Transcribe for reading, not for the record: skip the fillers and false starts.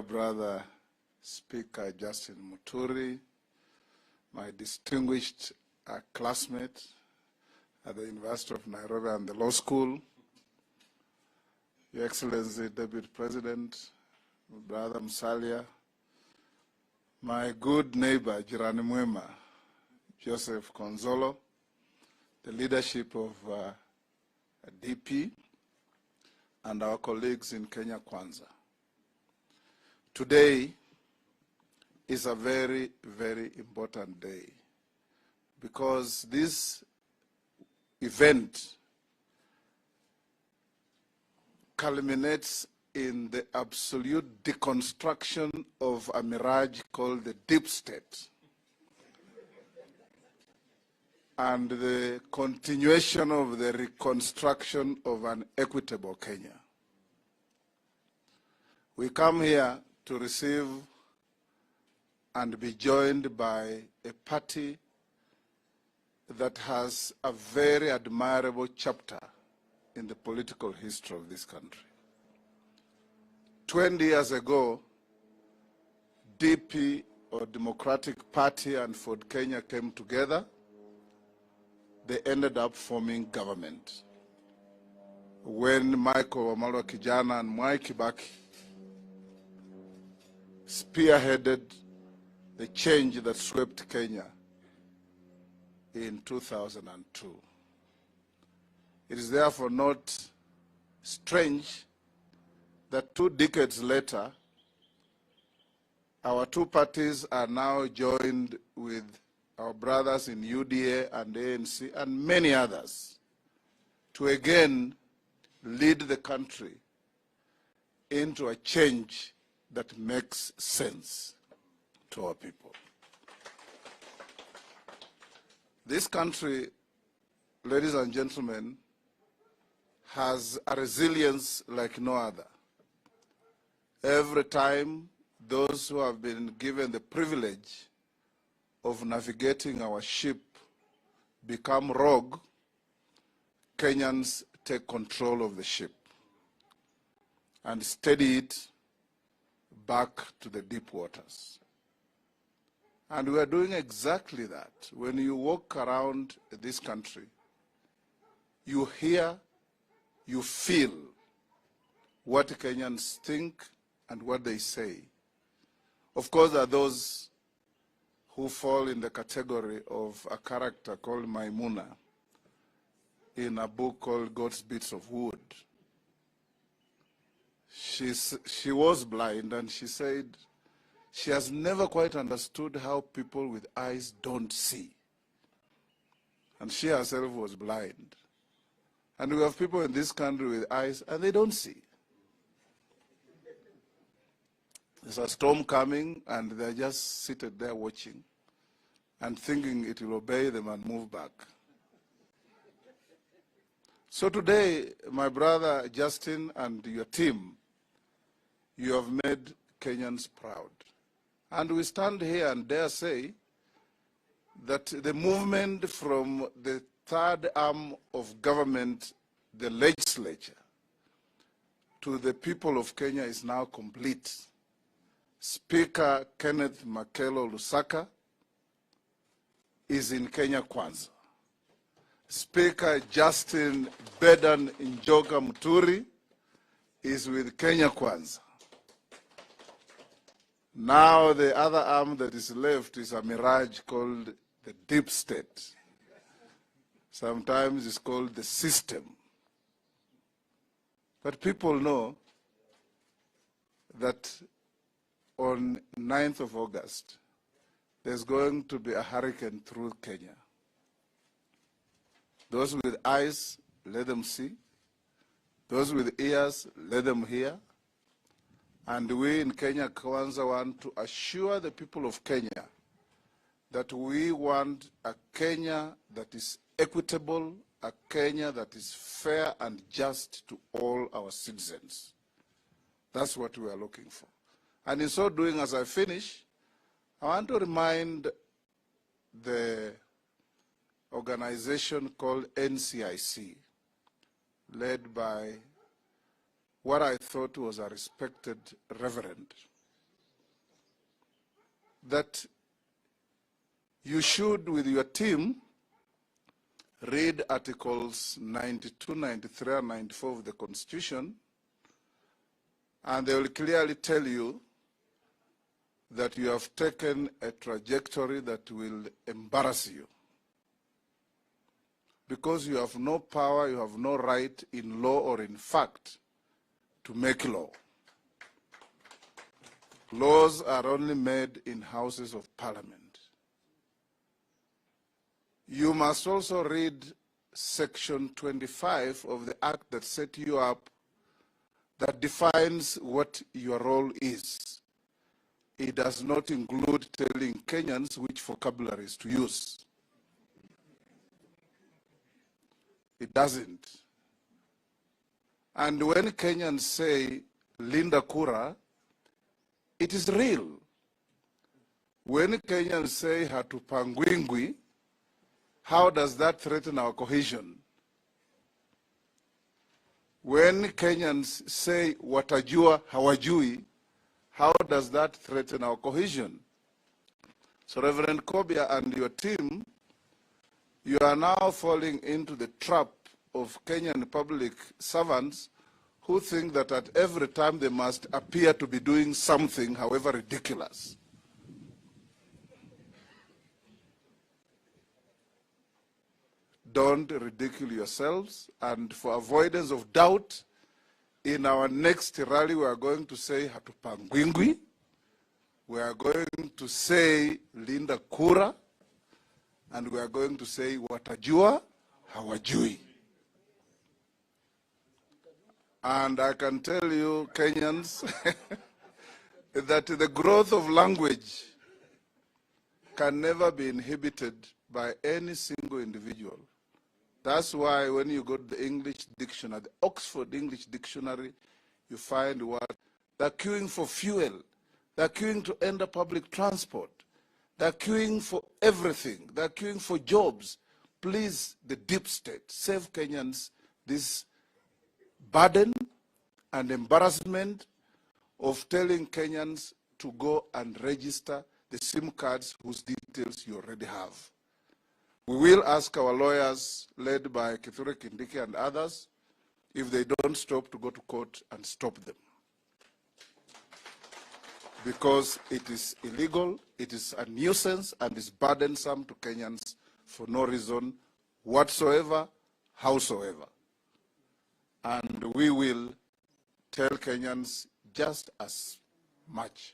Brother Speaker Justin Muturi, my distinguished classmate at the University of Nairobi and the Law School, Your Excellency Deputy President, Brother Musalia, my good neighbor Jirani Mwema, Joseph Konzolo, the leadership of DP, and our colleagues in Kenya Kwanza. Today is a very, very important day because this event culminates in the absolute deconstruction of a mirage called the deep state and the continuation of the reconstruction of an equitable Kenya. We come here to receive and be joined by a party that has a very admirable chapter in the political history of this country. 20 years ago, DP, or Democratic Party, and Ford Kenya came together. They ended up forming government. When Michael Wamalwa Kijana and Mwai Kibaki spearheaded the change that swept Kenya in 2002. It is therefore not strange that 2 decades later, our 2 parties are now joined with our brothers in UDA and ANC and many others to again lead the country into a change that makes sense to our people. This country, ladies and gentlemen, has a resilience like no other. Every time those who have been given the privilege of navigating our ship become rogue, Kenyans take control of the ship and steady it back to the deep waters. And we are doing exactly that. When you walk around this country, you hear, you feel what Kenyans think and what they say. Of course, there are those who fall in the category of a character called Maimuna in a book called God's Bits of Wood. She was blind, and she said she has never quite understood how people with eyes don't see. And she herself was blind. And we have people in this country with eyes, and they don't see. There's a storm coming, and they're just seated there watching and thinking it will obey them and move back. So today, my brother Justin and your team, you have made Kenyans proud. And we stand here and dare say that the movement from the third arm of government, the legislature, to the people of Kenya is now complete. Speaker Kenneth Makelo Lusaka is in Kenya Kwanza. Speaker Justin Bedan Njoka Muturi is with Kenya Kwanza. Now the other arm that is left is a mirage called the deep state. Sometimes it's called the system. But people know that on 9th of August, there's going to be a hurricane through Kenya. Those with eyes, let them see. Those with ears, let them hear. And we in Kenya Kwanza want to assure the people of Kenya that we want a Kenya that is equitable, a Kenya that is fair and just to all our citizens. That's what we are looking for. And in so doing, as I finish, I want to remind the organization called Ncic, led by what I thought was a respected reverend, that you should, with your team, read Articles 92, 93, and 94 of the Constitution, and they will clearly tell you that you have taken a trajectory that will embarrass you. Because you have no power, you have no right in law or in fact to make law. Laws are only made in houses of parliament. You must also read Section 25 of the Act that set you up, that defines what your role is. It does not include telling Kenyans which vocabularies to use. It doesn't. And when Kenyans say Linda Kura, it is real. When Kenyans say Hatupangwingwi, how does that threaten our cohesion? When Kenyans say watajua hawajui, how does that threaten our cohesion? So Reverend Kobi and your team, you are now falling into the trap of Kenyan public servants who think that at every time they must appear to be doing something, however ridiculous. Don't ridicule yourselves, and for avoidance of doubt, in our next rally we are going to say Hatupangwingwi, we are going to say Linda Kura, and we are going to say watajua hawajui. And I can tell you, Kenyans, that the growth of language can never be inhibited by any single individual. That's why when you go to the English dictionary, the Oxford English Dictionary, you find what? They're queuing for fuel. They're queuing to enter public transport. They're queuing for everything. They're queuing for jobs. Please, the deep state, save Kenyans this burden and embarrassment of telling Kenyans to go and register the SIM cards whose details you already have. We will ask our lawyers, led by Kithure Kindiki and others, if they don't stop, to go to court and stop them. Because it is illegal, it is a nuisance, and is burdensome to Kenyans for no reason whatsoever, howsoever. And we will tell Kenyans just as much